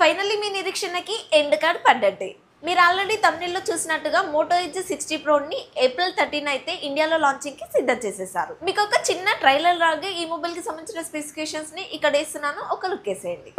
Finally మీ నిరీక్షణకి end card పడ్డట్టే. మీరు already తమిళలో చూసినట్టుగా Moto edge 60 ప్రోని April 13 అయితే ఇండియాలో లాంచింగ్ కి సిద్ధం చేసేసారు. మీకు ఒక చిన్న ట్రైలర్ లాగా ఈ మొబైల్ కి సంబంధించిన స్పెసిఫికేషన్స్ ని ఇక్కడ వేస్తున్నాను, ఒక లుక్ వేసేయండి.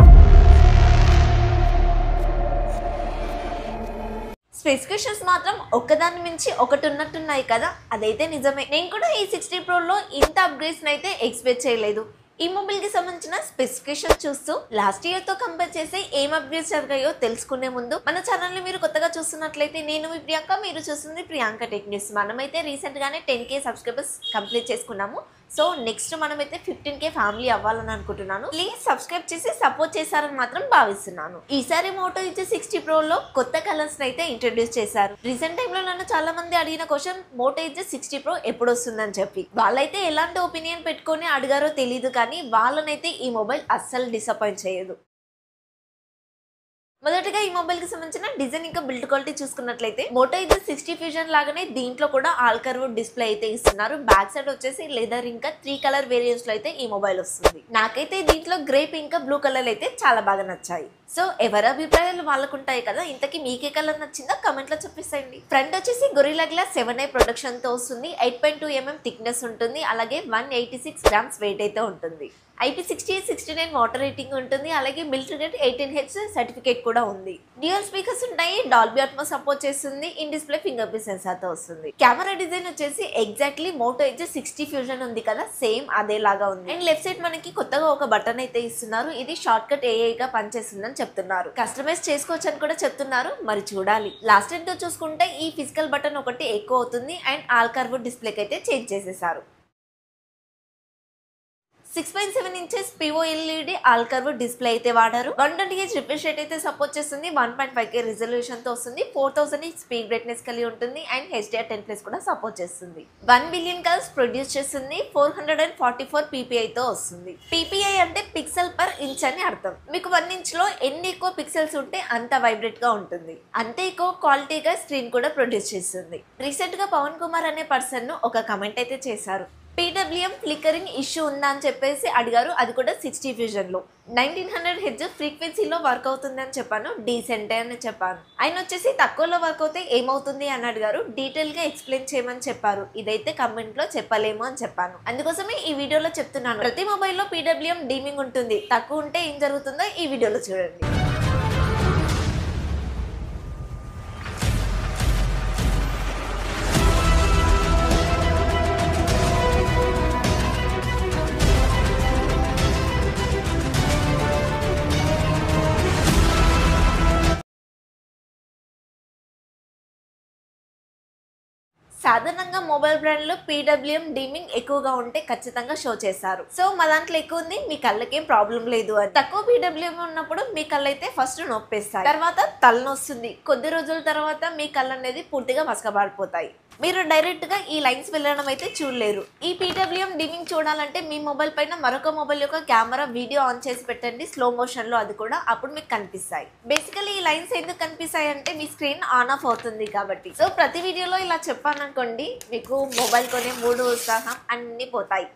స్పెసిఫికేషన్స్ మాత్రం ఒకదాని మించి ఒకటి ఉన్నట్టున్నాయి కదా, అదైతే నిజమే. నేను కూడా ఈ 60 ప్రోలో ఇంత అప్గ్రేడ్స్ అయితే ఎక్స్పెక్ట్ చేయలేదు. ఈ మొబైల్ కి సంబంధించిన స్పెసిఫికేషన్ చూస్తూ లాస్ట్ ఇయర్ తో కంపేర్ చేసి ఏం అప్గ్రేడ్స్ జరిగాయో తెలుసుకునే ముందు మన ఛానల్ ని మీరు కొత్తగా చూస్తున్నట్లయితే నేను మీ ప్రియాంక, మీరు చూస్తుంది ప్రియాంక టెక్ న్యూస్. మనమైతే రీసెంట్ గానే 10K సబ్స్క్రైబర్స్ కంప్లీట్ చేసుకున్నాము. సో నెక్స్ట్ మనమైతే 15K ఫ్యామిలీ అవ్వాలని అనుకుంటున్నాను. ప్లీజ్ సబ్స్క్రైబ్ చేసి సపోర్ట్ చేశారని మాత్రం భావిస్తున్నాను. ఈసారి మోటో ఎడ్జ్ 60 ప్రోలో కొత్త కలర్స్ అయితే ఇంట్రడ్యూస్ చేశారు. రీసెంట్ టైంలో నన్ను చాలా మంది అడిగిన క్వశ్చన్ మోటో ఎడ్జ్ 60 ప్రో ఎప్పుడు వస్తుందని చెప్పి. వాళ్ళైతే ఎలాంటి ఒపీనియన్ పెట్టుకొని అడిగారో తెలియదు, కానీ వాళ్ళనైతే ఈ మొబైల్ అస్సలు డిసప్పాయింట్ చేయదు. మొదటగా ఈ మొబైల్ కి సంబంధించిన డిజైన్ ఇంకా బిల్డ్ క్వాలిటీ చూసుకున్నట్లయితే మోటో ఎడ్జ్ 60 ఫ్యూజన్ లాగానే దీంట్లో కూడా ఆల్ కర్వ్ డిస్ప్లే అయితే ఇస్తున్నారు. బ్యాక్ సైడ్ వచ్చేసి లెదర్ ఇంకా 3 కలర్ వేరియంట్స్ లో అయితే ఈ మొబైల్ వస్తుంది. నాకైతే దీంట్లో గ్రేప్ ఇంకా బ్లూ కలర్ అయితే చాలా బాగా నచ్చాయి. సో ఎవరి అభిప్రాయాలు వాళ్ళకుంటాయి కదా, ఇంతకీ మీకే కలర్ నచ్చిందో కమెంట్ లో చెప్పేసేయండి. ఫ్రంట్ వచ్చేసి గొరిల్లా గ్లాస్ 7i ప్రొడక్షన్ తో వస్తుంది. 8.2mm థిక్నెస్ ఉంటుంది. అలాగే 186 గ్రామ్స్ వెయిట్ అయితే ఉంటుంది. IP68-69 వాటర్ రేటింగ్ ఉంటుంది. అలాగే మిలిటరీ గ్రేడ్ 18H సర్టిఫికేట్ కూడా ఉంది. డ్యూయల్ స్పీకర్స్ ఉంటాయి. డాల్బీ అట్మోస్ సపోర్ట్ చేస్తుంది. In display finger print censor తో వస్తుంది. కెమెరా డిజైన్ వచ్చేసి ఎగ్జాక్ట్లీ మోటో ఎడ్జ్ 60 ఫ్యూజన్ ఉంది కదా, సేమ్ అదే లాగా ఉంది. అండ్ లెఫ్ట్ సైడ్ మనకి కొత్తగా ఒక బటన్ అయితే ఇస్తున్నారు. ఇది షార్ట్ కట్ AI గా పనిచేస్తుందని చెప్తున్నారు. కస్టమైజ్ చేసుకోవచ్చు అని కూడా చెప్తున్నారు, మరి చూడాలి. లాస్ట్ టైం తో చూసుకుంటే ఈ ఫిజికల్ బటన్ ఒకటి ఎక్కువ అవుతుంది. అండ్ ఆల్ కర్వ్ డిస్ప్లేకి అయితే చేంజ్ చేసేసారు. 6.7 inches POLED all curve display అయితే వాడారు. 120Hz రిఫ్రెష్ రేట్ అయితే సపోర్ట్ చేస్తుంది. 1.5K రిజల్యూషన్ తో వస్తుంది. 4000 స్పీడ్ బ్రైట్నెస్ కలిగి ఉంటుంది. అండ్ HDR10+ కూడా సపోర్ట్ చేస్తుంది. 1 బిలియన్ కలర్స్ ప్రొడ్యూస్ చేస్తుంది. 444 PPI తో వస్తుంది. PPI అంటే పిక్సెల్ పర్ ఇంచ్ అని అర్థం. మీకు 1 ఇంచ్ లో ఎన్ని ఎక్కువ పిక్సెల్స్ ఉంటే అంత వైబ్రేట్ గా ఉంటుంది. అంతే ఎక్కువ క్వాలిటీగా స్క్రీన్ కూడా ప్రొడ్యూస్ చేస్తుంది. రీసెంట్ గా పవన్ కుమార్ అనే పర్సన్ ఒక కమెంట్ అయితే చేశారు. PWM ఫ్లికరింగ్ ఇష్యూ ఉందా అని చెప్పేసి అడిగారు. అది కూడా 60 ఫ్యూజన్ లో 1900 Hz ఫ్రీక్వెన్సీలో వర్క్ అవుతుంది అని చెప్పాను. డీసెంట్ అని చెప్పాను. ఆయన వచ్చేసి తక్కువలో వర్క్ అవుతే ఏమవుతుంది అని అడిగారు. డీటెయిల్ గా ఎక్స్ప్లెయిన్ చేయమని చెప్పారు. ఇదైతే కమెంట్ లో చెప్పలేము అని చెప్పాను. అందుకోసమే ఈ వీడియోలో చెప్తున్నాను. ప్రతి మొబైల్లో PWM డీమింగ్ ఉంటుంది. తక్కువ ఉంటే ఏం జరుగుతుందో ఈ వీడియోలో చూడండి. సాధారణంగా మొబైల్ బ్రాండ్లో PWM డీమింగ్ ఎక్కువగా ఉంటే ఖచ్చితంగా షో చేస్తారు. సో మా దాంట్లో ఎక్కువ ఉంది, మీ కళ్ళకేం ప్రాబ్లం లేదు అని. తక్కువ PWM ఉన్నప్పుడు మీ కళ్ళు అయితే ఫస్ట్ నొప్పేస్తాయి, తర్వాత తలనొస్తుంది. కొద్ది రోజుల తర్వాత మీ కళ్ళు అనేది పూర్తిగా మసకబారిపోతాయి. మీరు డైరెక్ట్ గా ఈ లైన్స్ వెళ్ళడం అయితే చూడలేరు. ఈ PWM డీమింగ్ చూడాలంటే మీ మొబైల్ పైన మరొక మొబైల్ యొక్క కెమెరా వీడియో ఆన్ చేసి పెట్టండి, స్లో మోషన్ లో. అది కూడా అప్పుడు మీకు కనిపిస్తాయి. బేసికలీ ఈ లైన్స్ ఎందుకు కనిపిస్తాయి అంటే మీ స్క్రీన్ ఆన్ ఆఫ్ అవుతుంది కాబట్టి. సో ప్రతి వీడియోలో ఇలా చెప్పాననుకోండి, మీకు మొబైల్ కొనే మూడు ఉత్సాహం అన్ని పోతాయి.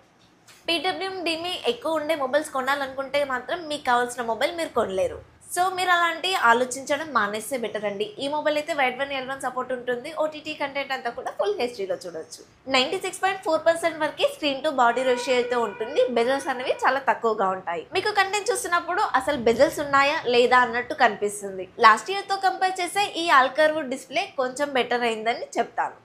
PWM డీమింగ్ ఎక్కువ ఉండే మొబైల్స్ కొనాలనుకుంటే మాత్రం మీకు కావాల్సిన మొబైల్ మీరు కొనలేరు. సో మీరు అలాంటి ఆలోచించడం మానేస్తే బెటర్ అండి. ఈ మొబైల్ అయితే వైడ్ వన్ L1 సపోర్ట్ ఉంటుంది. OTT కంటెంట్ అంతా కూడా ఫుల్ హెచ్డీలో చూడొచ్చు. 96.4% వరకు స్క్రీన్ టు బాడీ రేషియో అయితే ఉంటుంది. బెజల్స్ అనేవి చాలా తక్కువగా ఉంటాయి. మీకు కంటెంట్ చూస్తున్నప్పుడు అసలు బెజల్స్ ఉన్నాయా లేదా అన్నట్టు కనిపిస్తుంది. లాస్ట్ ఇయర్ తో కంపేర్ చేస్తే ఈ ఆల్ కర్వ్ డిస్ప్లే కొంచెం బెటర్ అయిందని చెప్తాను.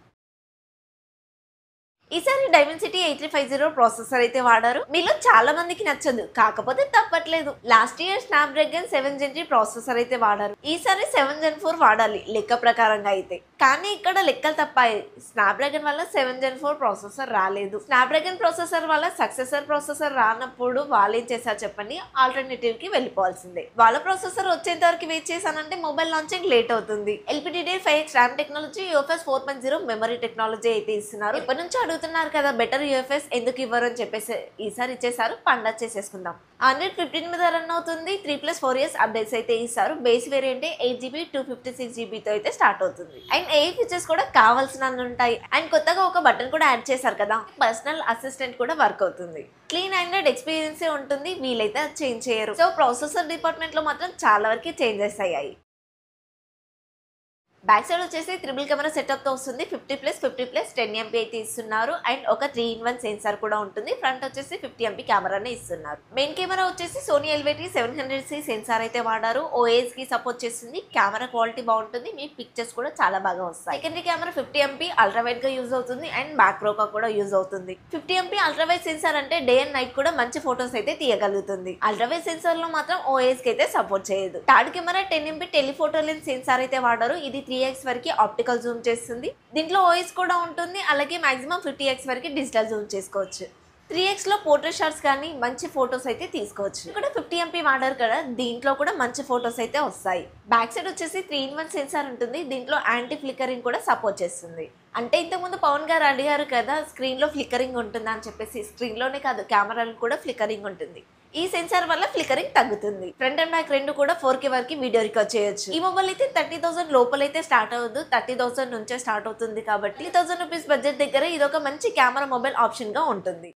ఈసారి డైమెన్సిటీ 8350 ప్రాసెసర్ అయితే వాడారు. మీలో చాలా మందికి నచ్చదు, కాకపోతే తప్పట్లేదు. Last year Snapdragon 7 Gen 3 processor అయితే వాడారు. ఈసారి 7 Gen 4 వాడాలి లెక్క ప్రకారంగా అయితే. కానీ ఇక్కడ లెక్కలు తప్పాయి. స్నాప్డ్రాగన్ వల్ల 7 Gen 4 ప్రాసెసర్ రాలేదు. స్నాప్డ్రాగన్ ప్రాసెసర్ వల్ల సక్సెసర్ ప్రాసెసర్ రానప్పుడు వాళ్ళు ఏం చేశారు చెప్పండి, ఆల్టర్నేటివ్ కి వెళ్ళిపోవాల్సిందే. వాళ్ళ ప్రాసెసర్ వచ్చేంత వరకు వెయిట్ చేశానంటే మొబైల్ లాంచింగ్ లేట్ అవుతుంది. LPDDR5X RAM technology, UFS 4.0 memory technology అయితే ఇస్తున్నారు. ఇప్పటి నుంచి అడుగుతున్నారు కదా బెటర్ UFS ఎందుకు ఇవ్వరు అని చెప్పేసి ఈసారి ఇచ్చేసారు. పండగ చేసేసుకుందాం. 115 మీద రన్ అవుతుంది. 3+4 years అప్డేట్స్ అయితే ఇస్తారు. బేస్ వేరియంట్ 8GB 256GB తో అయితే స్టార్ట్ అవుతుంది. అండ్ అండ్ ఏ ఫీచర్స్ కూడా కావాల్సినన్ని ఉంటాయి. అండ్ కొత్తగా ఒక బటన్ కూడా యాడ్ చేశారు కదా, పర్సనల్ అసిస్టెంట్ కూడా వర్క్ అవుతుంది. క్లీన్ ఆండ్రాయిడ్ ఎక్స్పీరియన్స్ ఉంటుంది, వీలైతే అది చేంజ్ చేయరు. సో ప్రాసెసర్ డిపార్ట్మెంట్ లో మాత్రం చాలా వరకు చేంజెస్ అయ్యాయి. బ్యాక్ సైడ్ వచ్చేసి త్రిబుల్ కెమెరా సెటప్ తో వస్తుంది. 50+50+, 10 MP అయితే ఇస్తున్నారు. అండ్ ఒక 3-in-1 సెన్సార్ కూడా ఉంటుంది. ఫ్రంట్ వచ్చేసి 50 MP కెమెరానే ఇస్తున్నారు. మెయిన్ కెమెరా వచ్చేసి సోనీ LVT 700C సెన్సార్ అయితే వాడారు. OIS కి సపోర్ట్ చేస్తుంది. కెమెరా క్వాలిటీ బాగుంటుంది, మీ పిక్చర్స్ కూడా చాలా బాగా వస్తాయి. Secondary camera 50 MP ultra wide గా యూజ్ అవుతుంది అండ్ మ్యాక్రోగా కూడా యూజ్ అవుతుంది. 50 MP అల్ట్రా వైడ్ సెన్సార్ అంటే డే అండ్ నైట్ కూడా మంచి ఫోటోస్ అయితే తీయగలుగుతుంది. అల్ట్రా వైడ్ సెన్సార్ లో మాత్రం OIS కి అయితే సపోర్ట్ చేయదు. Third camera 10 MP telephoto lens sensor అయితే వాడారు. ఇది 3x వరకు ఆప్టికల్ జూమ్ చేస్తుంది. దీంట్లో OIS కూడా ఉంటుంది, అలాగే మాక్సిమం 50x వరకు డిజిటల్ జూమ్ చేసుకోవచ్చు. 3x లో పోర్ట్రేట్ షాట్స్ కానీ మంచి ఫొటోస్ అయితే తీసుకోవచ్చు. ఇక్కడ 50 MP వాడారు కదా, దీంట్లో కూడా మంచి ఫొటోస్ అయితే వస్తాయి. బ్యాక్ సైడ్ వచ్చేసి 3-in-1 సెన్సార్ ఉంటుంది. దీంట్లో యాంటీ ఫ్లికరింగ్ కూడా సపోర్ట్ చేస్తుంది. అంటే ఇంతకుముందు పవన్ గారు అడిగారు కదా స్క్రీన్ లో ఫ్లికరింగ్ ఉంటుందా అని చెప్పేసి, స్క్రీన్ లోనే కాదు కెమెరాలో కూడా ఫ్లికరింగ్ ఉంటుంది. ఈ సెన్సార్ వల్ల ఫ్లికరింగ్ తగ్గుతుంది. ఫ్రంట్ అండ్ బ్యాక్ రెండు కూడా 4K వరకు వీడియో రికార్డ్ చేయొచ్చు. ఈ మొబైల్ అయితే 30,000 లోపలైతే స్టార్ట్ అవ్వదు, 30,000 నుంచే స్టార్ట్ అవుతుంది. కాబట్టి 30,000 రూపీస్ బడ్జెట్ దగ్గర ఇది ఒక మంచి కెమెరా మొబైల్ ఆప్షన్ గా ఉంటుంది.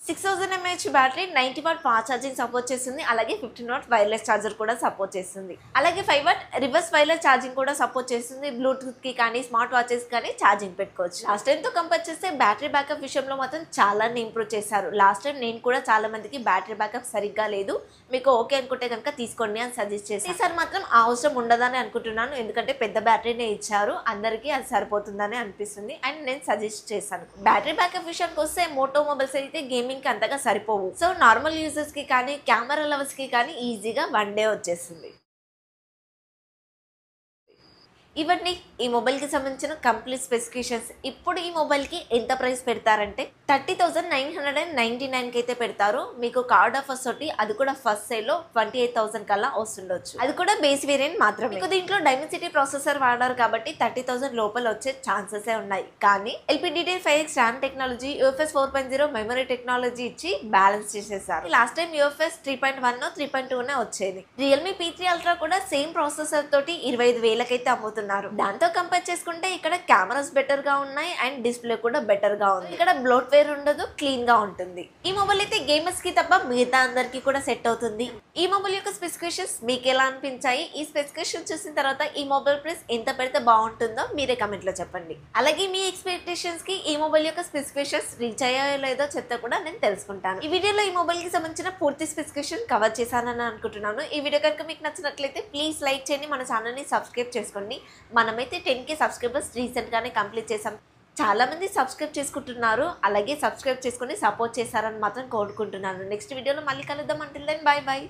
6000 mAh battery, 90W fast charging support చేస్తుంది. అలాగే 15W వైర్లెస్ ఛార్జర్ కూడా సపోర్ట్ చేస్తుంది. అలాగే 5W రివర్స్ వైర్లెస్ ఛార్జింగ్ కూడా సపోర్ట్ చేస్తుంది. బ్లూటూత్ కి కానీ స్మార్ట్ వాచెస్ కానీ ఛార్జింగ్ పెట్టుకోవచ్చు. లాస్ట్ టైం తో కంపేర్ చేస్తే బ్యాటరీ బ్యాకప్ విషయంలో మాత్రం చాలా ఇంప్రూవ్ చేశారు. లాస్ట్ టైం నేను కూడా చాలా మందికి బ్యాటరీ బ్యాకప్ సరిగ్గా లేదు, మీకు ఓకే అనుకుంటే కనుక తీసుకోండి అని సజెస్ట్ చేశాను. ఈసారి మాత్రం ఆ అవసరం ఉండదని అనుకుంటున్నాను, ఎందుకంటే పెద్ద బ్యాటరీనే ఇచ్చారు, అందరికీ అది సరిపోతుందని అనిపిస్తుంది. అండ్ నేను సజెస్ట్ చేశాను. బ్యాటరీ బ్యాకప్ విషయానికి వస్తే మోటో మొబైల్స్ అయితే గేమింగ్ కి అంతగా సరిపోవు. సో నార్మల్ యూజర్స్ కి కానీ కెమెరా లవర్స్ కి కానీ ఈజీగా 1 డే వచ్చేస్తుంది. ఇవన్నీ ఈ మొబైల్ కి సంబంధించిన కంప్లీట్ స్పెసిఫికేషన్స్. ఇప్పుడు ఈ మొబైల్ కి ఎంత ప్రైస్ పెడతారంటే 30,999 కి అయితే పెడతారు. మీకు కార్డ్ ఆఫర్స్ తోటి, అది కూడా ఫస్ట్ సేల్ లో 28,000 కల్లా వస్తుండొచ్చు. అది కూడా బేస్ వేరియంట్ మాత్రమే. మీకు దీంట్లో డైమెన్సిటీ ప్రాసెసర్ వాడారు కాబట్టి 30,000 లోపల వచ్చే ఛాన్సెస్ ఉన్నాయి. కానీ LPDDR5X RAM technology, UFS 4.0 memory technology ఇచ్చి బ్యాలెన్స్ చేసేసారు. లాస్ట్ టైం UFS 3.1 3.2 వచ్చేది. Realme P3 Ultra కూడా సేమ్ ప్రాసెసర్ తోటి 25,000 అయితే అమ్ముతుంది. దాంతో కంపేర్ చేసుకుంటే ఇక్కడ కెమెరాస్ బెటర్ గా ఉన్నాయి అండ్ డిస్ప్లే కూడా బెటర్ గా ఉంది. ఇక్కడ బ్లోట్వేర్ ఉండదు, క్లీన్ గా ఉంటుంది. ఈ మొబైల్ అయితే గేమర్స్ కి తప్ప మిగతా అందరికి కూడా సెట్ అవుతుంది. ఈ మొబైల్ యొక్క స్పెసిఫికేషన్స్ మీకు ఎలా అనిపించాయి? ఈ స్పెసిఫికేషన్ చూసిన తర్వాత ఈ మొబైల్ ప్రైస్ ఎంత పెడితే బాగుంటుందో మీరే కమెంట్ లో చెప్పండి. అలాగే మీ ఎక్స్పెక్టేషన్స్ కి ఈ మొబైల్ యొక్క స్పెసిఫికేషన్స్ రీచ్ అయ్యాయో లేదో చెప్తే కూడా నేను తెలుసుకుంటాను. ఈ వీడియోలో ఈ మొబైల్ కి సంబంధించిన పూర్తి స్పెసిఫికేషన్ కవర్ చేశానని అనుకుంటున్నాను. ఈ వీడియో కనుక మీకు నచ్చినట్లయితే ప్లీజ్ లైక్ చేయండి, మన ఛానల్ ని సబ్స్క్రైబ్ చేసుకోండి. మనమైతే 10K సబ్స్క్రైబర్స్ రీసెంట్ గానే కంప్లీట్ చేసాం. చాలా మంది సబ్స్క్రైబ్ చేసుకుంటున్నారు, అలాగే సబ్స్క్రైబ్ చేసుకుని సపోర్ట్ చేశారని మాత్రం కోరుకుంటున్నాను. నెక్స్ట్ వీడియోలో మళ్ళీ కలుద్దాం. Until then bye by.